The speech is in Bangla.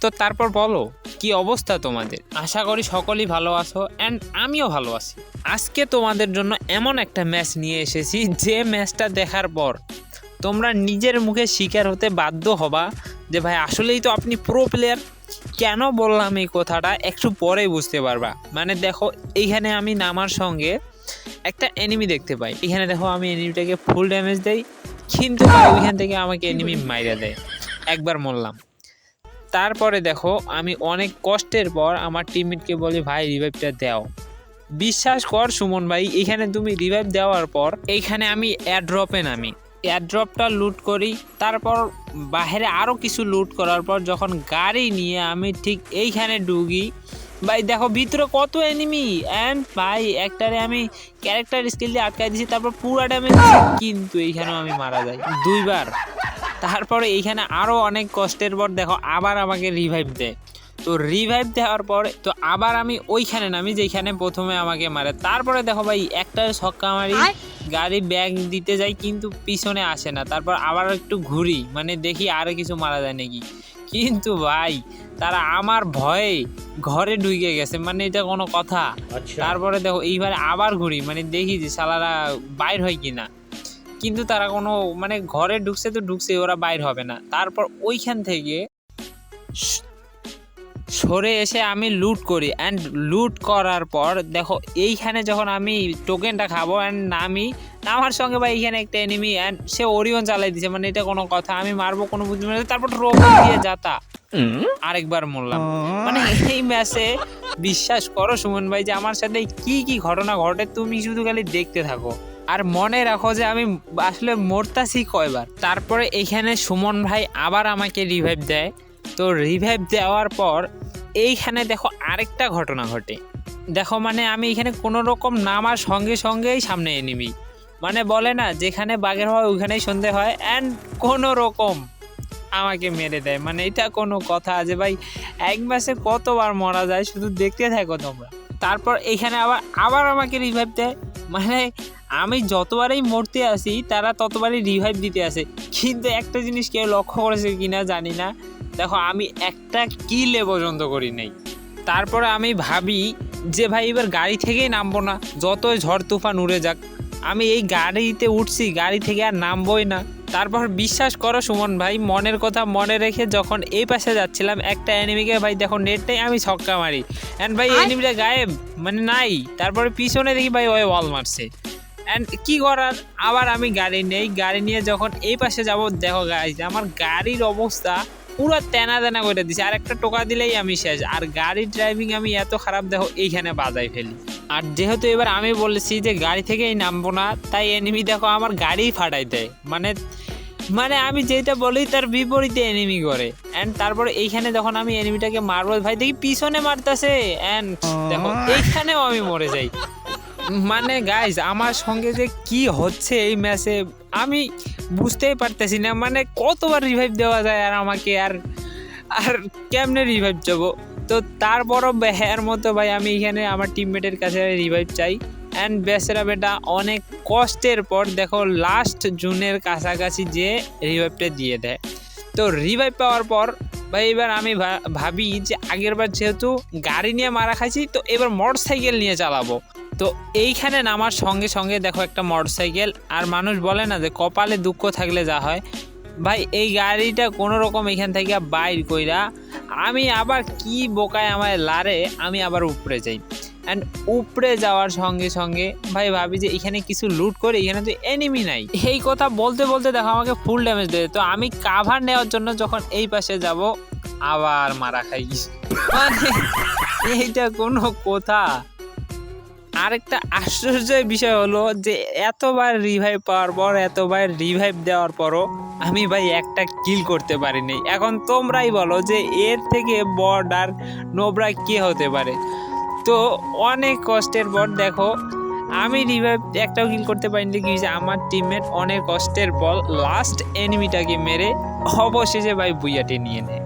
তো তারপর বলো কি অবস্থা তোমাদের? আশা করি সকলেই ভালো আছো অ্যান্ড আমিও ভালো আছি। আজকে তোমাদের জন্য এমন একটা ম্যাচ নিয়ে এসেছি যে ম্যাচটা দেখার পর তোমরা নিজের মুখে স্বীকার হতে বাধ্য হবা যে ভাই আসলেই তো আপনি প্রো প্লেয়ার। কেন বললাম এই কথাটা একটু পরেই বুঝতে পারবা। মানে দেখো, এইখানে আমি নামার সঙ্গে একটা এনিমি দেখতে পাই। এখানে দেখো আমি এনিমিটাকে ফুল ড্যামেজ দেই, কিন্তু ওইখান থেকে আমাকে এনিমি মাইরা দেয়, একবার মরলাম। তারপরে দেখো আমি অনেক কষ্টের পর আমার টিমমেটকে বলি ভাই রিভাইভটা দাও। বিশ্বাস কর সুমন ভাই, এখানে তুমি রিভাইভ দেওয়ার পর এইখানে আমি এয়ারড্রপে নামি, এয়ারড্রপটা লুট করি। তারপর বাইরে আরও কিছু লুট করার পর যখন গাড়ি নিয়ে আমি ঠিক এইখানে ঢুকি, ভাই দেখো ভিতরে কত এনিমি অ্যান্ড ভাই একটারে আমি ক্যারেক্টার স্কিল দিয়ে আটকাই দিয়েছি, তারপর পুরো ড্যামেজ, কিন্তু এইখানেও আমি মারা যাই দুইবার। তারপরে এইখানে আরও অনেক কষ্টের পর দেখো আবার আমাকে রিভাইভ দেয়। তো রিভাইভ দেওয়ার পর তো আবার আমি ওইখানে নামি যেখানে প্রথমে আমাকে মারে। তারপরে দেখো ভাই একটা ছক্কা মারি, গাড়ি ব্যাগ দিতে যাই কিন্তু পিছনে আসে না। তারপর আবার একটু ঘুরি, মানে দেখি আরও কিছু মারা যায় নাকি, কিন্তু ভাই তারা আমার ভয়ে ঘরে ঢুকে গেছে, মানে এটা কোনো কথা? তারপরে দেখো এইবারে আবার ঘুরি, মানে দেখি যে শালারা বাইর হয় কিনা, কিন্তু তারা কোনো মানে ঘরে ঢুকছে তো ঢুকছে, ওরা বাইর হবে না। তারপর ওইখান থেকে সরে এসে আমি লুট করি অ্যান্ড লুট করার পর দেখো এইখানে যখন আমি টোকেনটা খাবো অ্যান্ড নামার সঙ্গে বা এইখানে একটা এনিমি অ্যান্ড সে ওরিয়ন চালাই দিচ্ছে, মানে এটা কোনো কথা? আমি মারবো কোনো বুঝতে পারি। তারপর রোবট দিয়ে যাতা আরেকবার মরলাম। মানে এই ম্যাচে বিশ্বাস করো সুমন ভাই যে আমার সাথে কি কি ঘটনা ঘটে তুমি শুধু খালি দেখতে থাকো আর মনে রাখো যে আমি আসলে মরতাছি কয়বার। তারপরে এইখানে সুমন ভাই আবার আমাকে রিভাইভ দেয়। তো রিভাইভ দেওয়ার পর এইখানে দেখো আরেকটা ঘটনা ঘটে। দেখো মানে আমি এখানে কোনো রকম নামার সঙ্গে সঙ্গেই সামনে এনিমি, মানে বলে না যেখানে বাঘের হয় ওইখানেই সন্ধে হয়, অ্যান্ড কোনো রকম আমাকে মেরে দেয়। মানে এটা কোনো কথা যে ভাই এক ম্যাচে কতবার মরা যায় শুধু দেখতে থাকো তোমরা। তারপর এইখানে আবার আমাকে রিভাইভ দেয়, মানে আমি যতবারই মরতে আসি তারা ততবারই রিভাইভ দিতে আসে। কিন্তু একটা জিনিস কেউ লক্ষ্য করেছে কিনা জানি না, দেখো আমি একটা কিলে পর্যন্ত করি নাই। তারপরে আমি ভাবি যে ভাই এবার গাড়ি থেকেই নামবো না, যতই ঝড় তুফান উড়ে যাক, আমি এই গাড়িতে উঠছি, গাড়ি থেকে আর নামবোই না। তারপর বিশ্বাস করো সুমন ভাই, মনের কথা মনে রেখে যখন এই পাশে যাচ্ছিলাম একটা এনিমিকে ভাই দেখো নেট নেই, আমি ছক্কা মারি অ্যান্ড ভাই এনিমিটা গায়েব, মানে নাই। তারপরে পিছনে দেখি ভাই ওই ওয়াল মারছে অ্যান্ড কি করার, আবার আমি গাড়ি নেই, গাড়ি নিয়ে যখন এই পাশে যাবো দেখো গাইজ আমার গাড়ির অবস্থা পুরো তেনা তেনা করে দিছে, আর একটা টোকা দিলেই আমি শেষ। আর গাড়ির ড্রাইভিং আমি এত খারাপ দেখো এইখানে বাজাই ফেলি। আর যেহেতু এবার আমি বলেছি যে গাড়ি থেকেই নামবো না, তাই এনিমি দেখো আমার গাড়ি ফাটাই দেয়, মানে আমি যেটা বলি তার বিপরীতে এনিমি করে। অ্যান্ড তারপরে এইখানে যখন আমি এনিমিটাকে মারবো ভাই দেখি পিছনে মারতেছে অ্যান্ড দেখো এইখানেও আমি মরে যাই। মানে গাইজ আমার সঙ্গে যে কি হচ্ছে এই ম্যাচে আমি বুঝতেই পারতেছি না, মানে কতবার রিভাইভ দেওয়া যায় আর আমাকে আর কেমনে রিভাইভ যাবো। তো তারপরও হ্যার মতো ভাই আমি এখানে আমার টিমমেটের কাছে রিভাইভ চাই অ্যান্ড বেচারা বেটা অনেক কষ্টের পর দেখো লাস্ট জুনের কাছাকাছি যে রিভাইভটা দিয়ে দেয়। তো রিভাইভ পাওয়ার পর ভাই এবার আমি ভাবি যে আগেরবার যেহেতু গাড়ি নিয়ে মারা খাইছি, তো এবার মোটরসাইকেল নিয়ে চালাবো। তো এইখানে নামার সঙ্গে সঙ্গে দেখো একটা মোটরসাইকেল, আর মানুষ বলে না যে কপালে দুঃখ থাকলে যা হয়, ভাই এই গাড়িটা কোনো রকম এখান থেকে বাইর কইরা আমি আবার কি বোকায় আমায় লারে আমি আবার উপরে যাই। অ্যান্ড উপরে যাওয়ার সঙ্গে সঙ্গে ভাই ভাবি যে এখানে কিছু লুট করে, এখানে তো এনিমি নাই। এই কথা বলতে বলতে দেখো আমাকে ফুল ড্যামেজ দেয়। তো আমি কাভার নেওয়ার জন্য যখন এই পাশে যাব আবার মারা খাই, মানে এইটা কোনো কথা? আরেকটা আশ্চর্যের বিষয় হলো যে এতবার রিভাইভ পাওয়ার পর, এতবার রিভাইভ দেওয়ার পরও আমি ভাই একটা কিল করতে পারিনি। এখন তোমরাই বলো যে এর থেকে বড় আর নোবরা কে হতে পারে? তো অনেক কষ্টের পর দেখো আমি রিভাইভ একটাও কিল করতে পারিনি, কি যে আমার টিমমেট অনেক কষ্টের পর লাস্ট এনিমিটাকে মেরে অবশেষে ভাই বুইয়াটি নিয়ে নেয়।